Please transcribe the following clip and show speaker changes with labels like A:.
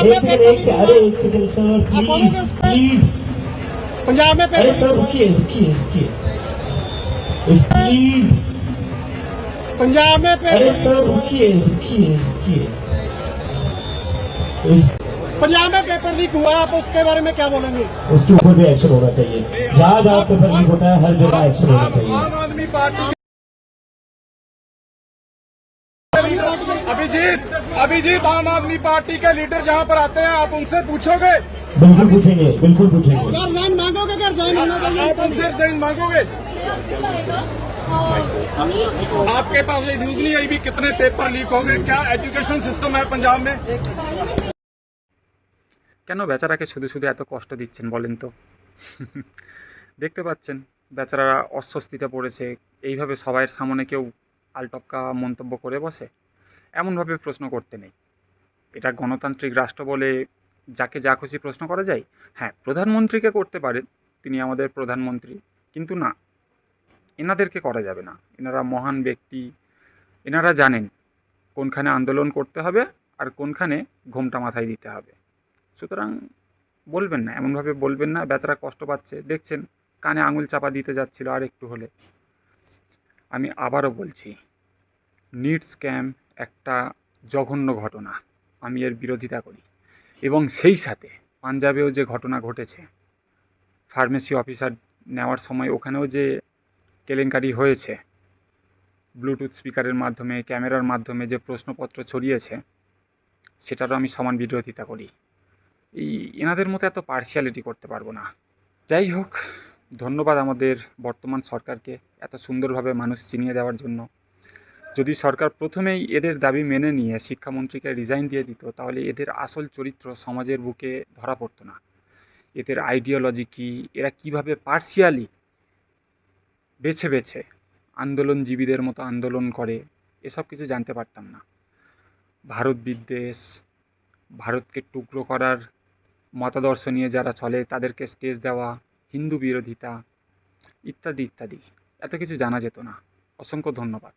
A: में
B: अरे एक second sir, please please.
A: Punjab में
B: अरे सर रुकिए रुकिए रुकिए प्लीज।
A: पंजाब में
B: अरे सर रुकिए रुकिए रुकिए।
A: पंजाब में पेपर लीक हुआ, आप उसके बारे में क्या बोलेंगे?
B: उसके ऊपर भी एक्शन होना चाहिए। जहाँ जहाँ पेपर लीक होता है हर जगह एक्शन होना चाहिए।
A: आम आदमी पार्टी अभिजीत आम आदमी पार्टी के लीडर जहाँ पर आते हैं, आप उनसे पूछोगे?
B: बिल्कुल पूछेंगे, बिल्कुल पूछेंगे।
A: रिजाइन मांगोगे? रिजाइन होना चाहिए, आप उनसे रिजाइन मांगोगे? आपके पास ये न्यूज नहीं आई भी कितने पेपर लीक हो गए? क्या एजुकेशन सिस्टम है पंजाब में?
C: কেন বেচারাকে শুধু শুধু এত কষ্ট দিচ্ছেন বলেন তো? দেখতে পাচ্ছেন বেচারারা অস্বস্তিতে পড়েছে। এইভাবে সবার সামনে কেউ আলটপকা মন্তব্য করে বসে? এমনভাবে প্রশ্ন করতে নেই। এটা গণতান্ত্রিক রাষ্ট্র বলে যাকে যা খুশি প্রশ্ন করা যায়। হ্যাঁ, প্রধানমন্ত্রীকে করতে পারেন, তিনি আমাদের প্রধানমন্ত্রী, কিন্তু না, এনাদেরকে করা যাবে না। এনারা মহান ব্যক্তি, এনারা জানেন কোনখানে আন্দোলন করতে হবে আর কোনখানে ঘোমটা মাথায় দিতে হবে। সুতরাং বলবেন না, এমনভাবে বলবেন না। বেচারা কষ্ট পাচ্ছে, দেখছেন কানে আঙুল চাপা দিতে যাচ্ছিল আর একটু হলে। আমি আবারও বলছি, নিট স্ক্যাম একটা জঘন্য ঘটনা, আমি এর বিরোধিতা করি। এবং সেই সাথে পাঞ্জাবেও যে ঘটনা ঘটেছে, ফার্মেসি অফিসার নেওয়ার সময় ওখানেও যে কেলেঙ্কারি হয়েছে, ব্লুটুথ স্পিকারের মাধ্যমে, ক্যামেরার মাধ্যমে যে প্রশ্নপত্র ছড়িয়েছে, সেটারও আমি সমান বিরোধিতা করি। এনাদের মতো এত পার্সিয়ালিটি করতে পারবো না। যাই হোক, ধন্যবাদ আমাদের বর্তমান সরকারকে এত সুন্দরভাবে মানুষ চিনিয়ে দেওয়ার জন্য। যদি সরকার প্রথমেই এদের দাবি মেনে নিয়ে শিক্ষামন্ত্রীকে রিজাইন দিয়ে দিত, তাহলে এদের আসল চরিত্র সমাজের বুকে ধরা পড়তো না। এদের আইডিওলজি কী, এরা কিভাবে পার্সিয়ালি বেছে বেছে আন্দোলনজীবীদের মতো আন্দোলন করে, এসব কিছু জানতে পারতাম না। ভারত বিদ্বেষ, ভারতকে টুকরো করার মতাদর্শ নিয়ে যারা চলে তাদেরকে স্টেজ দেওয়া, হিন্দু বিরোধিতা ইত্যাদি ইত্যাদি, এত কিছু জানা যেত না। অসংখ্য ধন্যবাদ।